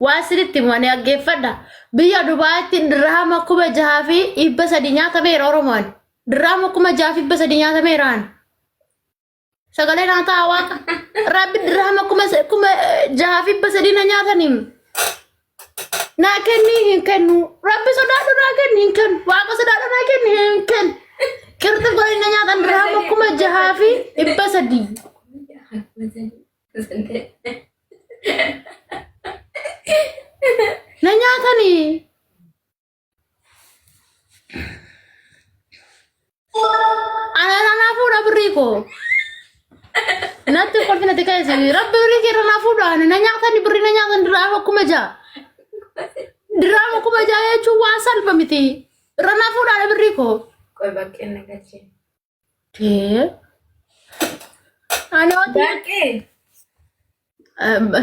Wasiritti mwane aggeeffadha. Biyya Dubaatti dirhama kuma jaha fi dhibba sadii nyaatameera Oromoon. Dirhama kuma jaha fi dhibba sadii nyaatameeraan. Sagalee naa ta'a waaqa. Rabbi dirhama kuma jaha fi dhibba sadii na nyaataniim. Naa kenni hin kennu. Rabbi sodaadhu naa kenni hin kennu. Waaqa sodaadhu naa kenni hin kennu. Kirti godhani na nyaatan dirhama kuma jaha fi dhibba sadii. Na nyaatani. Ana fuudha birrii koo. Natti kolfina tikaisi. Rabbi birrii kee na fuudha. Na nyaatani birrii na nyaatan dirhama kuma jaha. Dirhama kuma jaha jechuun waan salphaa miti. Rana fuudha birrii koo. Qoy bakkee na galchee. Ani bakkee.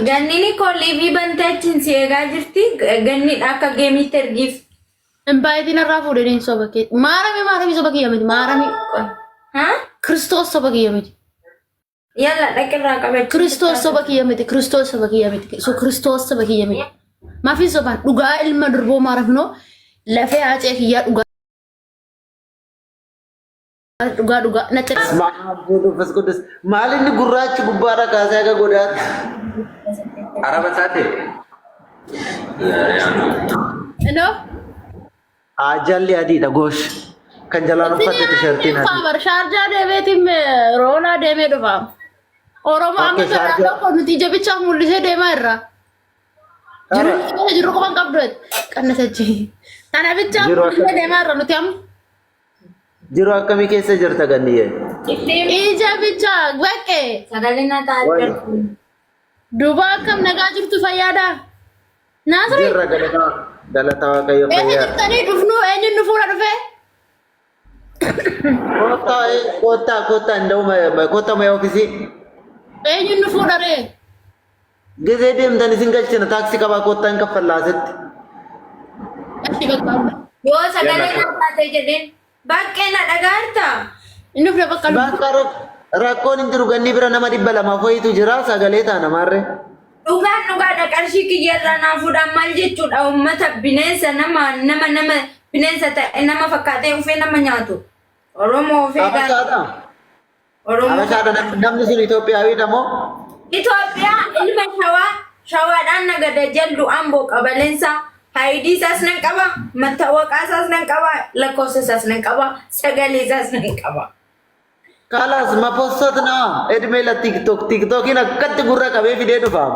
Gannini kolliifi bantaatiin si eegaa jirti. Ganni akka geemitti ergiif. Mbaayitiin irraa fuudhanii soba kee. Maarami soba kiyya miti. Maarami. Kiristoos soba kiyya miti. Yalla dhaqirraa qabachuu. Kiristoos soba kiyya miti. Kiristoos soba kiyya miti. Kiristoos soba kiyya miti. Maafi sobaan dhugaa ilma durboo maarafnoo lafee haacee kiyyaa dhugaa. Dhugaa natti. Maaf godhus maalinni gurraachi gubbaadha kaasee aga godhaatti. Araba taate. Eno. Ajalli adiidha goosh. Kan jalaan uffate tishertiin adii. Faamar shaarjaa deemeetiin roolaa deemee dhufa. Oromoo amma garaa ko nuti jabichaaf mul'isee deemaa irra. Jiru ko kan qabdu qannasachi. Kana bichaaf mul'isee deemaa irra nuti amma. Jiru akkamii keessa jirta ganniyee? Ija bicha bakke. Sagalee na ta'a jirtu. Duba akkam nagaa jirtu fayyaadha. Naasri. Jirra galataa waaqayyo fayyaa. Jirtanii dhufnu eenyuun nu fuudha dhufe? Kota ndau ma ofisi. Eenyuun nu fuudha ree? Gizee deemtan isin galchina taaksii qabaa kottaa hin kaffallaasetti. Achi bakka. Yoo sagalee na taate jedheen. Bakkee na dhagaarta. Inni fira bakka bakka rakkoon hin jiru ganni bira nama 200 foyitu jira sagalee taana maarree. Dhugaadha qarshii kiyyarraa naa fuudhaan maal jechuudha uummata bineensa nama bineensa ta'e nama fakkaatee ufee nama nyaatu. Oromoo ufee Abashaadha. Abashaadha namni sun Itoophiyaawidha moo? Itoophiyaa ilma shawaadhaan nagada jaldu amboo qabaleensa. Haidii isaas nan qaba, mattawaqaa isaas nan qaba, lakkoofsa isaas nan qaba, sagalee isaas nan qaba. Kalas ma postotna edmee la tiktokiin akkatti gurra qabee fidee dhufaam.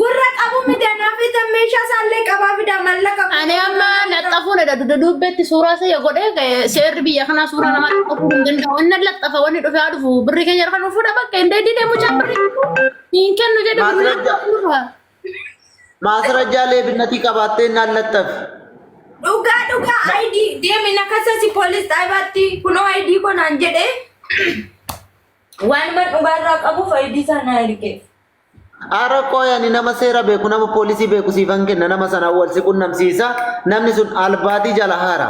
Gurra qabu miidhanaa fi meeshaa isaallee qabaa fidaa mallaqa. Ani amma laxafuun dudduubbeetti suuraa isa godhee seerri biyya kanaa suuraa nama qabu hin danda'u. Inni laxafa wanni dhufee dhufu birri keenya kan dhufuudha bakka hin deedii deemu birri hin kennu jedhu. Maasrajaalee binati qabattee naan laxxaf. Dhugaa ID deemina kasasi poolis dhaabaatti kunoo ID konaan jedhee waan man dhugaarraa qabuuf ID sana ergeef. Ara qoyani nama seera beeku nama poolisii beeku siifan kenna nama sana wal si qunnamsiisa namni sun albaatii jala haara.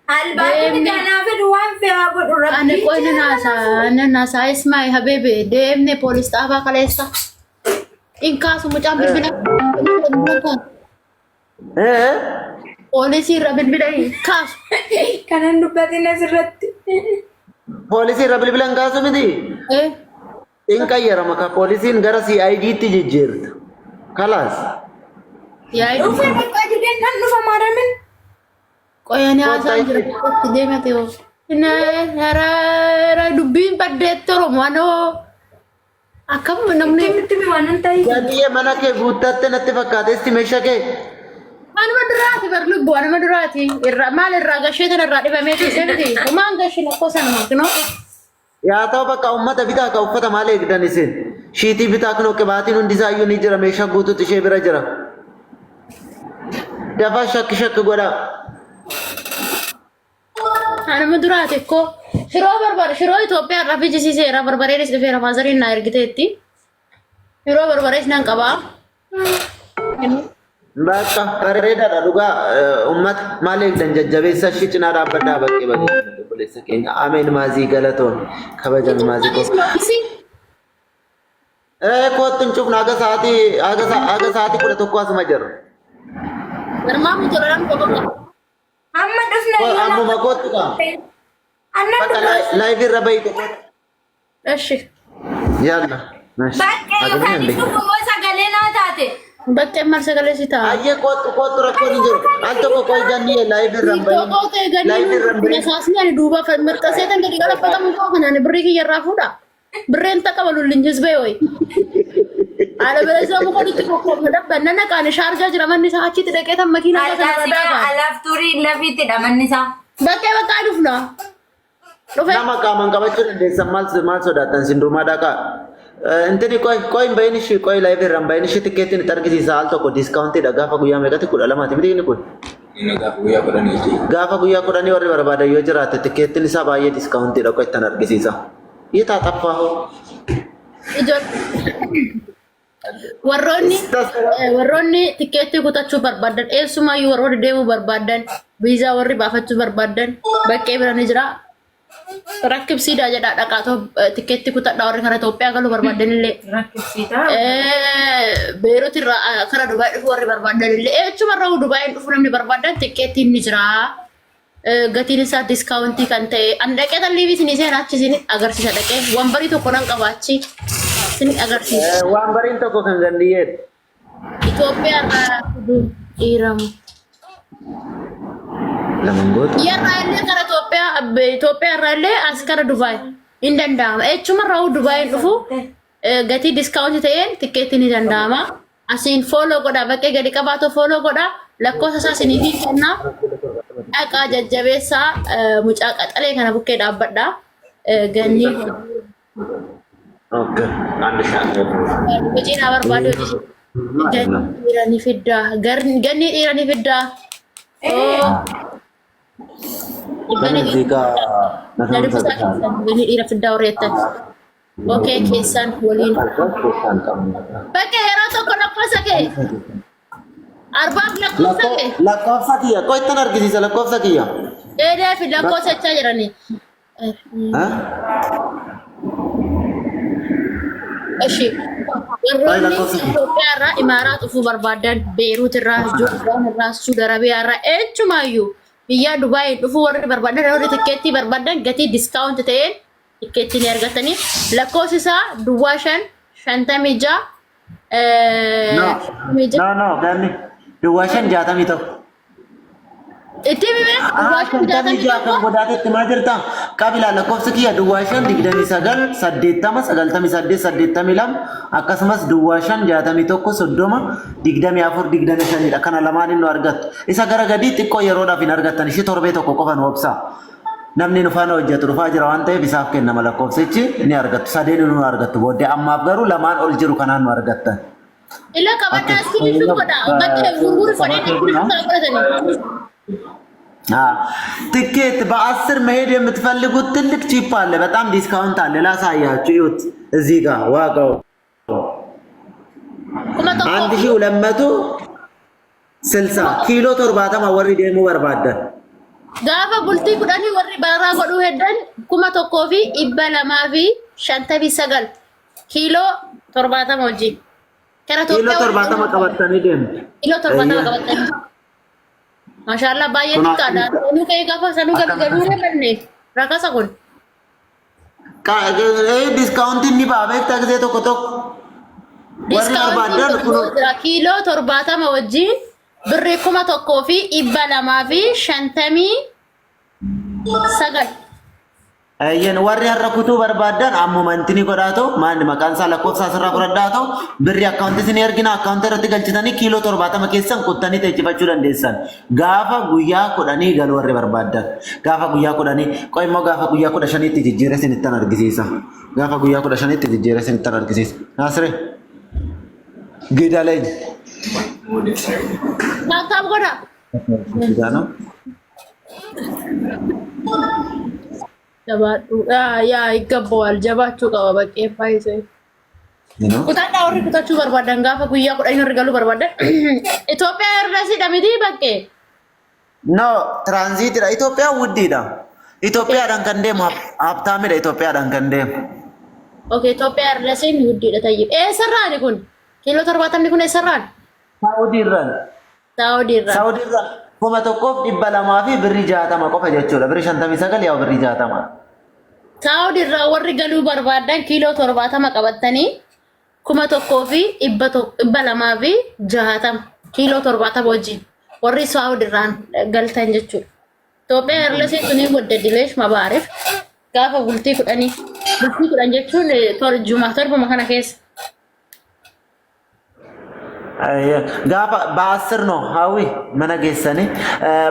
Albaatii jala fedhu waan fe'aa godhu rabbi. Ani qoyni naasaa Ismaa'il Habibi deemne poolis dhaabaa kaleessa. Inkaasu mucaan bilbila. Polisi irra bilbila kaasu. Kanan dubbatin asirratti. Polisi irra bilbila hin kaasu miti. In qayyarama ka polisiin gara CID'tti jijjiirtu. Kalaas. Dhufee bakka jireen kan dhufa maaramin. Qoyanii haasaan jira itti deemate yoo. Hara dubbiin baddeetti Oromoo. Akkam namni itti waan ta'e. Gadiye mana kee guuttatte natti fakkaate estimation kee. Anuma duraati bar lubbu anuma duraati irra maal irraa gashee tan irraa dhibamee tuuse miti. Maan gashee lakkoo sana maaknoo. Yaa ta'u bakka ummata bitaa ka uffata maal eegdan isin. Shiitii bitaa kunoo qibaatiin hundi isaayyuu ni jira meeshaa guutuutu ishee bira jira. Dafa shakki godha. Anuma duraati ko shiroo Itoophiyaa irraa fichisiiseera barbareedis dhufeera faazariin naa ergiteetti. Shiroo barbarees nan qabaa. Bakka bareedaadha dhugaa ummata maal eegdan jajjabeessa ishee cinaa dhaabbadhaa bakkee obboleessa keenya ameen maazii galatoon kabajan maazii qofa. kotun cuf naga saati kuda tokko asuma jira. Garmaamu tolaan qofa. Amma dhufna Ammuma kottu ka. Annan Bakka live irra bayi tokko. Eshi. Yalla. bakkee yookaan dhufuu sagalee naa taate. Bakkee maal sagalee si ta'a? Ayyee kottu rakkoon hin jiru. Al tokko koi ganni live irra bayi. Tokko ta'e ganni saasni ani duuba mirqaseetan gadi galaffatamu koo kanaan birrii kiyyarraa fuudha. Birreen takka balulliin jizbee wayi. Ada berasa muka di tikok mendapat nana kan sharga jeraman ni sahaja tidak kita makin apa Alkasi alaf turi lebih tidak menisa. Bakke dufna. Nama kaman kabacu desa mal sodatan sindroma daka. Ente ni koi bayi shi koi live ram bayi shi tiketin targi si saal to ko discount tidak gafa guya mereka tikul alamat ini ni kun. Ini gafa guya ko dani orang berbada yo jerat tiketin sa bayi discount tidak koi tanar gisi sa. Iya tak apa ho. Ijot. Warroonni tikeetti kutachuu barbaadan eessumayyuu warroonni deemuu barbaadan viizaa warri baafachuu barbaadan bakkee bira ni jira rakkibsiidhaa jedhaa dhaqaatoo tikeetti kutadhaa warri kana Itoophiyaa galuu barbaadan illee Beerut irraa kara Dubaay dhufuu warri barbaadan illee eechumarra Dubaay dhufuu namni barbaadan tikeettiin ni jira gatiin isaa diskaawuntii kan ta'e an dhaqee talliibii isin iseen achi isin agarsiisa dhaqee wambarii tokko nan qabaachi isin agarsiisa. Wambariin tokko kan gandiyeen. Itoophiyaa irraa fiduu dhiiramu. Lamangoota. Yerraa illee kara Itoophiyaa irraa illee as kara Dubaay hin danda'ama. Echumarra Dubaay dhufu gatii diskaawuntii ta'een tikeetti ni danda'ama. Asiin fooloo godha bakkee gadi qabaatoo fooloo godha lakkoofsa isaa isinii fi kennaa. Dhaqaa jajjabeessaa mucaa qaxalee kana bukkee dhaabbadha. Ganni. Okay. Hojiin barbaadu dhiiranii fiddaa. Ganni dhiiranii fiddaa. Ganni dhiira fiddaa horreettan. Okey keessan waliin. Bakkee yeroo tokko lakkoofsa kee. Arbaaf lakkoofsa kee. Lakkoofsa kiyya. Koo ittiin argisiisa lakkoofsa kiyya. Dheedee fi lakkoofsa jechaa jiranii. Eshi. Warroonni Itoophiyaa irraa Imaaraat dhufuu barbaadan Beerut irraa Joordaan irraa Suudi Arabiyaa irraa echumayyuu biyya Dubaay dhufuu warri barbaadan warri tikeettii barbaadan gatii diskaawunti ta'een tikeettii ni argatanii lakkoofsi isaa duwwaa 556 No, ganni. Duwwaa 561. Itti bime Shantamii ja'a kan godhaatetti maal jirta? Qabila lakkoofsa kiyya duwwaa 529 80 98 82 akkasumas duwwaa 561 30 24 25 dha. Kana lamaan inni argattu. Isa gara gadii xiqqoo yeroodhaaf hin argattan. Ishii torbee tokko qofa nu obsa. Namni nu faana hojjetu dhufaa jira waan ta'eef isaaf kennama lakkoofsichi ni argattu. Sadeen nu argattu. Booddee ammaaf garuu lamaan ol jiru kanaan nu argattan. Ila kabaddaa iskiriin godha. Bakkee gurguru fadhee ትኬት በ10 መሄድ የምትፈልጉት ትልቅ ቺፕ አለ። በጣም ዲስካውንት አለ። ላሳያችሁ። እዩት እዚህ ጋር ዋጋው 1260 ኪሎ ቶርባታማ ወሪ ደሙ በርባደን ጋፋ ቡልቲ ኩዳኒ ወሪ በራ ጎዱ ሄደን ኩማ ቶኮፊ ኢበለማ ፊ ሸንተቢ ሰገል ኪሎ ቶርባታማ ወጂ ኪሎ ቶርባታማ ቀበተኒ ደም ኪሎ ቶርባታማ ቀበተኒ Masyaallah bayan kada nu kay gafa sanu gabi benne rakasa kun ka discount ni ba bek tak de to kotok discount kilo 70 wajjin birri kuma tokko fi 259 Ayyan warri har'a kutuu barbaadan ammumantini godhaato maanni maqaan isaa lakkoofsa asirraa fudhadhaato birri akkaawuntii isin ergina akkaawuntii irratti galchitanii kiiloo 70 keessan kuttanii teechifachuu dandeessan gaafa guyyaa 10 galu warri barbaadan gaafa guyyaa 10 qoy immoo gaafa guyyaa 15 tti jijjiiree isinittan argisiisa gaafa guyyaa 15 tti jijjiiree isinittan argisiisa Nasre Gidaleen Naataaf godha Gidano Jabaadhu yaa igabboowal jabaachuu qaba bakkee faayisee. Kutaadhaa warri kutachuu barbaadan gaafa guyyaa 10 irra galuu barbaadan Itoophiyaa irra sidha miti bakkee. No, transiitidha. Itoophiyaa wuddiidha. Itoophiyaadhaan kan deemu haftaamidha. Itoophiyaadhaan kan deemu. Okay, Itoophiyaa irra seen guddiidha tayyib. Eessarraani kun? Kiiloo 70 kun eessarraan? Saawudii irraan. Saawudii irraan. Saawudii irraan 1,200 fi birrii 60 qofa jechuudha. Birrii 59 yaa birrii 60. Saawudii irraa warri galuu barbaadan kiiloo 70 qabatanii 1,100 fi 200 fi 60 kiiloo 70 wajjin warri Saawudii irraan galtan jechuudha. Itoophiyaa irra seen sunii guddadileesh mabaariif gaafa bultii 10 jechuun torbuma kana keessa. ጋፋ በ10 ነው ሀዊ መነገሰኒ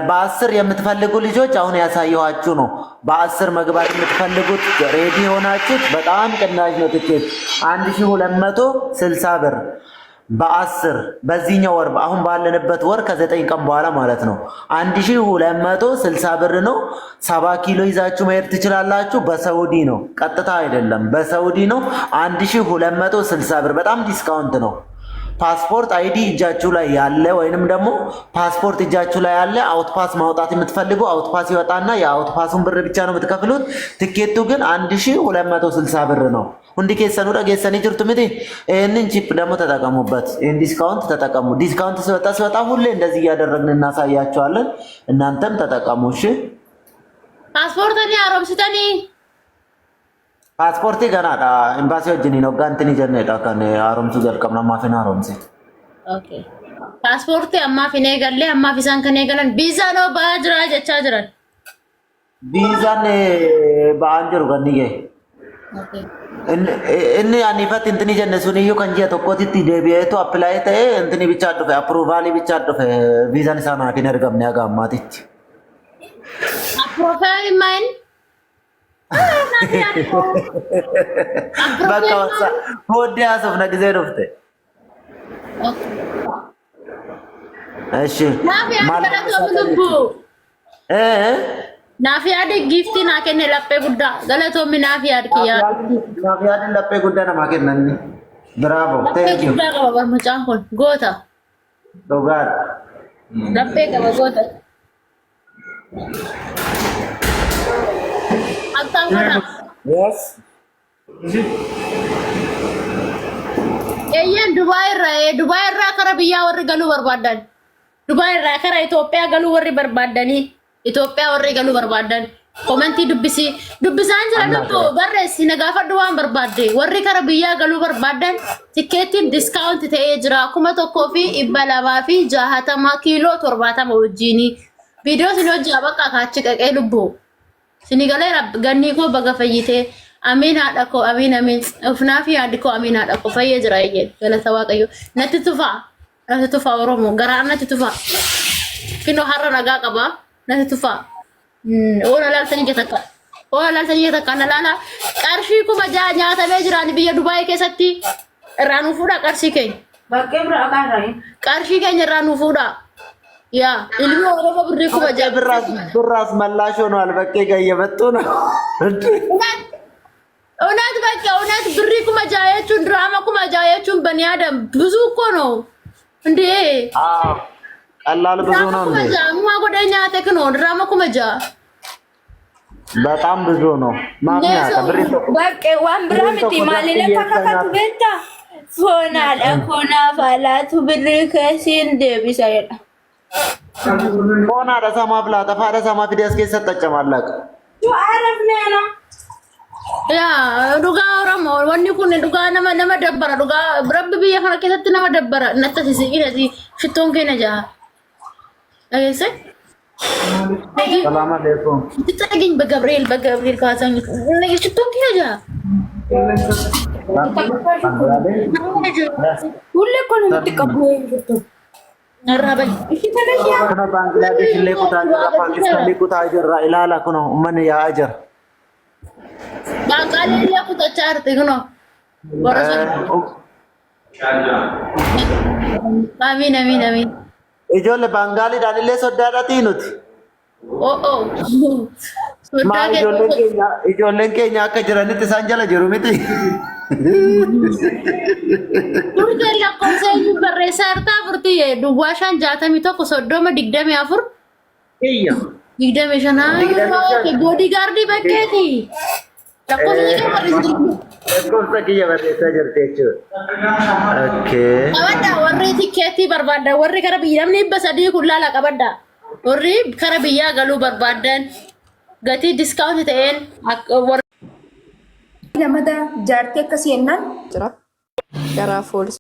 በ10 የምትፈልጉ ልጆች አሁን ያሳየኋችሁ ነው። በ10 መግባት የምትፈልጉት ሬዲ ሆናችሁት በጣም ቅናሽ ነው። ትኬት 1260 ብር በ10 በዚህኛው ወር አሁን ባለንበት ወር ከ9 ቀን በኋላ ማለት ነው 1260 ብር ነው። 70 ኪሎ ይዛችሁ መሄድ ትችላላችሁ። በሳውዲ ነው፣ ቀጥታ አይደለም፣ በሳውዲ ነው። 1260 ብር በጣም ዲስካውንት ነው። ፓስፖርት አይዲ እጃችሁ ላይ ያለ ወይንም ደግሞ ፓስፖርት እጃችሁ ላይ ያለ አውትፓስ ማውጣት የምትፈልጉ አውትፓስ ይወጣና የአውትፓሱን ብር ብቻ ነው የምትከፍሉት። ትኬቱ ግን 1260 ብር ነው። ሁንዲ ከሰኑ ደገሰኒ ጅርቱ ምዲ ይሄንን ቺፕ ደግሞ ተጠቀሙበት። ይሄን ዲስካውንት ተጠቀሙ። ዲስካውንት ሲወጣ ሁሌ እንደዚህ እያደረግን እናሳያቸዋለን። እናንተም ተጠቀሙ። እሺ ፓስፖርት አሮምስተኒ ፓስፖርት ገናዳ ኤምባሲ ወጅኒ ነው ጋንትኒ ጀነዳ ካን አሮምሱ ጀልቀምና ማፈና አሮምሲ ኦኬ ፓስፖርት አማፊኔ ገለ አማፊሳን ከኔ ገለን ቪዛ ነው ባጅራ ጀቻ ጅራን ቪዛን ባንጀሩ ገኒጌ ኦኬ እኒ አኒፈት እንትኒ ጀነሱን እዩ ከንጂያ ተቆቲቲ ዴቢየቱ አፕላይ ተ እንትኒ ብቻ አድፈ አፕሩቫሊ ብቻ አድፈ ቪዛን ሳና ከነርገም ያጋማቲት አፕሮፋይል ማይን በቃ ወሳ ወዲ ያሰፍ ነግዜ ነፍተ እሺ ናፊያ ደ ጊፍቲ ናከነ ለጴ ጉዳ ገለቶ ሚ ናፊያ አድኪያ ናፊያ ደ ለጴ ጉዳ ነማከነኒ ብራቮ ቴንክ ዩ ጉዳ ቀባ በርመጫን ኮን ጎታ ዶጋር ለጴ ቀባ ጎታ Yes. Eyan Dubai ra kara biya warri galu barbadan. Dubai ra kara Ethiopia galu warri barbadani. Ethiopia warri galu barbadan. Commenti dubbisan jira dubbo barreessi nagaafa duwaan barbaadde warri kara biya galu barbadan tikeetiin discount ta'ee jira 1,100 fi 200 fi 60 kiiloo 70 wajjini. Video sin hojjaa bakka kaachi qaqee lubbo. Sinigale ganni ko baga fayyite amin haadha ko amin ufnaa fi haadhi ko amin haadha ko fayyee jira yee galata waaqayyo natti tufa oromo garaa natti tufa kino harra nagaa qaba natti tufa ola laaltanii jetakka nalaala qarshii kuma jaa nyaatamee jiraan biyya Dubaay keessatti irraa nu fuudha qarshii keenya bakkee bira akaarraa qarshii keenya irraa nu fuudha ያ ilmi oromo birrii kuma jaa ብራስ መላሽ ሆኗል። በቃ እየመጡ ነው። እውነት በቃ እውነት ብሪ kuma jaayechuun ድራማ kuma jaayechuun በኒ አደም ብዙ እኮ ነው እንዴ ቀላል ብዙ ነው እንዴ ማ ጎደኛ ተክኖ ድራማ kuma jaa በጣም ብዙ ነው። ማግኛታ ብሪ በቃ ዋን ብራምቲ ማለለ ተካካቱ ቤታ ፎናል አኮና ፋላቱ ብሪ ከሲን ደቢሳይዳ ሆና ደሳማ ፍላታ ፋደሳማ ፊደስ ከሰጠጨማላቅ አረፍነና ያ ዱጋ ኦሮሞ ወኒ ኩን ዱጋ ነመ ደበረ ዱጋ ረብ ብየ ከነ ከሰት ነመ ደበረ ነተሲ ኢነዚ ሽቶን ከነጃ አይሰ ሰላም አለይኩም ትጠግኝ በገብርኤል ካዛኝ ሽቶን ከነጃ ሁሌ እኮ ነው የምትቀበለው ሽቶ አራበል እሺ ተነሺያ ባንግላዴሽ ለቁታ ፓኪስታን ለቁታ አጀራ ኢላላ ኩኖ ማን ያ አጀር ባንጋሌ ለቁታ ቻርት ይግኖ ወረሰ አሚን ኢጆለ ባንጋሊ ዳንሌ ሶዳዳቲ ኑት ኦ ማ ኢጆለን ኬኛ አከ ጅራኒት ሳንጀላ ጅሩ ሚቲ ዱርገላ ኮንሰይ በረሰርታ ፍርቲ ዱዋሻን ጃተሚ ቶኮ ሶዶመ ዲግደም ያፍር እያ ዲግደም ሸና ቦዲጋርድ በከቲ Lakkoofsa kiyya barreessaa jirti jechuudha. Okay. Qabadda warri tikeetii barbaadda warri kara biyya namni 300 kun laala qabadda warri kara biyyaa galuu barbaadan gatii diskaawunti ta'een Lamada jaartii akkasii jennaan jira. Garaa foolisa.